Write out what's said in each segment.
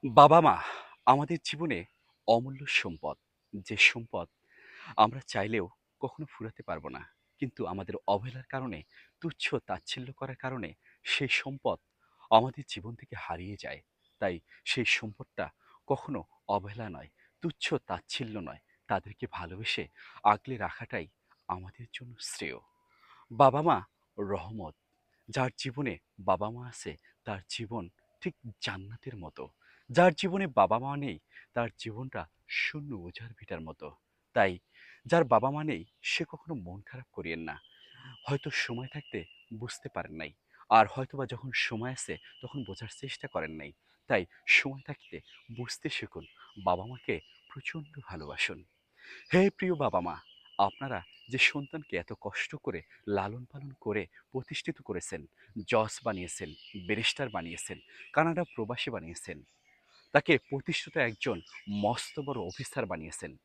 বাবা-মা আমাদের জীবনে অমূল্য সম্পদ। যে সম্পদ আমরা চাইলেও কখনো ফুরাতে পারবো না। কিন্তু আমাদের অবহেলার কারণে, তুচ্ছ তাচ্ছিল্য করার কারণে সেই সম্পদ আমাদের জীবন থেকে হারিয়ে যায়। তাই সেই সম্পদটা কখনো অবহেলা নয়, তুচ্ছ তাচ্ছিল্য নয়, তাদেরকে ভালোবেসে আগলে রাখাটাই আমাদের জন্য শ্রেয়। বাবা-মা রহমত। যার জীবনে বাবা-মা আছে তার জীবন ঠিক জান্নাতের মতো। যার জীবনে বাবা-মা নেই তার জীবনটা শূন্য বোঝার ভিটার মতো। তাই যার বাবা-মা নেই সে কখনো মন খারাপ করিয়েন না। হয়তো সময় থাকতে বুঝতে পারেন নাই। আর হয়তোবা যখন সময় আছে তখন বোঝার চেষ্টা করেন নাই। তাই সময় থাকতে বুঝতে শিখুন। বাবা-মাকে প্রচণ্ড ভালোবাসুন। হে প্রিয় বাবা-মা, আপনারা যে সন্তানকে এত কষ্ট করে লালন-পালন করে প্রতিষ্ঠিত করেছেন, জজ বানিয়েছেন, ব্যারিস্টার বানিয়েছেন, কানাডা প্রবাসী বানিয়েছেন, তাকে প্রতিষ্ঠিত একজন মস্ত বড় অফিসার বানিয়েছেন।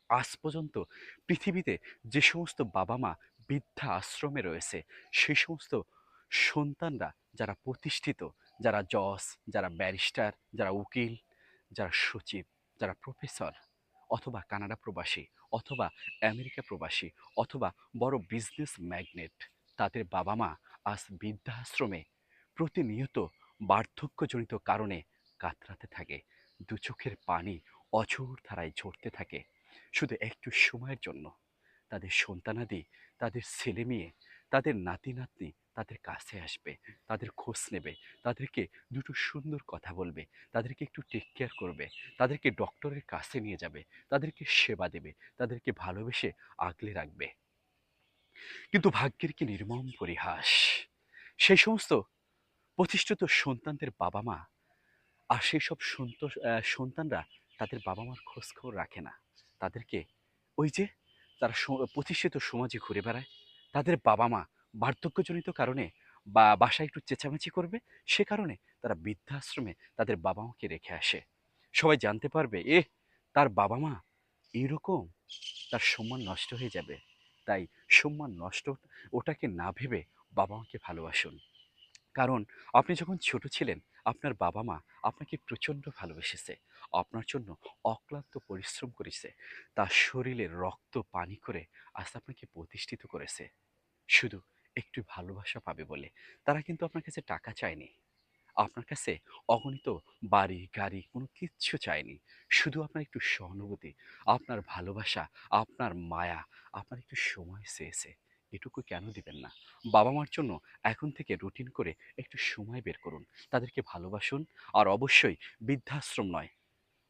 আজ পর্যন্ত পৃথিবীতে যে সমস্ত বাবা-মা বৃদ্ধা আশ্রমে রয়েছে, সেই সমস্ত সন্তানরা যারা প্রতিষ্ঠিত, যারা জজ, যারা ব্যারিস্টার, যারা উকিল, যারা সচিব, যারা প্রফেসর, অথবা কানাডা প্রবাসী, অথবা আমেরিকা প্রবাসী, অথবা বড় বিজনেস ম্যাগনেট, তাদের বাবা-মা আজ বৃদ্ধাশ্রমে প্রতিনিয়ত বার্ধক্যজনিত কারণে কাতরাতে থাকে। দু চোখের পানি অঝোর ধারায় ঝরতে থাকে। শুধু একটু সময়ের জন্য তাদের সন্তানাদি, তাদের ছেলে-মেয়ে, তাদের নাতি-নাতনি তাদের কাছে আসবে, তাদের খোঁজ নেবে, তাদেরকে দুটো সুন্দর কথা বলবে, তাদেরকে একটু টেক কেয়ার করবে, তাদেরকে ডক্টরের কাছে নিয়ে যাবে, তাদেরকে সেবা দেবে, তাদেরকে ভালোবেসে আগলে রাখবে। কিন্তু ভাগ্যের কি নির্মম পরিহাস! সেই সমস্ত প্রতিষ্ঠিত সন্তানদের বাবা-মা আর সেসব সন্তানরা তাদের বাবা-মার খোঁজখবর রাখে না। তাদেরকে ওই যে তারা প্রতিষ্ঠিত সমাজে ঘুরে বেড়ায়। তাদের বাবা-মা বার্ধক্যজনিত কারণে বা বাসায় একটু চেঁচামেচি করবে, সে কারণে তারা বৃদ্ধাশ্রমে তাদের বাবা-মাকে রেখে আসে। সবাই জানতে পারবে, তার বাবা-মা এরকম, তার সম্মান নষ্ট হয়ে যাবে। তাই সম্মান নষ্ট ওটাকে না ভেবে বাবা-মাকে ভালোবাসুন। কারণ আপনি যখন ছোট ছিলেন, আপনার বাবা-মা আপনাকে প্রচণ্ড ভালোবেসেছে। আপনার জন্য অক্লান্ত পরিশ্রম করেছে। তার শরীরের রক্ত পানি করে আজ আপনাকে প্রতিষ্ঠিত করেছে। শুধু একটু ভালোবাসা পাবে বলে। তারা কিন্তু আপনার কাছে টাকা চায়নি। আপনার কাছে অগণিত বাড়ি, গাড়ি কোনো কিচ্ছু চায়নি। শুধু আপনার একটু সহানুভূতি, আপনার ভালোবাসা, আপনার মায়া, আপনার একটু সময় চেয়েছে। এটুকু কেন দিবেন না? বাবা-মার জন্য এখন থেকে রুটিন করে একটু সময় বের করুন। তাদেরকে ভালোবাসুন। আর অবশ্যই বৃদ্ধাশ্রম নয়,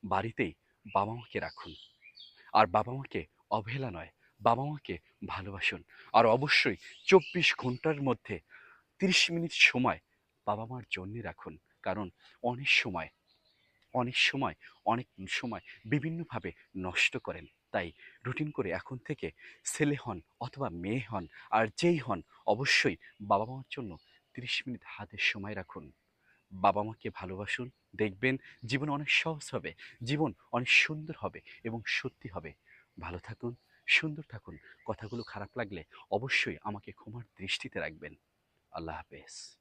বাড়িতেই বাবা-মাকে রাখুন। আর বাবা-মাকে অবহেলা নয়, বাবা-মাকে ভালোবাসুন। আর অবশ্যই ২৪ ঘন্টার মধ্যে ৩০ মিনিট সময় বাবা-মার জন্যে রাখুন। কারণ অনেক সময়, অনেক সময়, অনেক সময় বিভিন্নভাবে নষ্ট করেন। তাই রুটিন করে এখন থেকে ছেলে হন অথবা মেয়ে হন, আর যেই হন, অবশ্যই বাবা-মার জন্য ৩০ মিনিট হাতে সময় রাখুন। বাবা-মাকে ভালোবাসুন। দেখবেন জীবন অনেক সহজ হবে, জীবন অনেক সুন্দর হবে এবং সত্যি হবে। ভালো থাকুন, সুন্দর থাকুন। কথাগুলো খারাপ লাগলে অবশ্যই আমাকে ক্ষমার দৃষ্টিতে রাখবেন। আল্লাহ হাফেজ।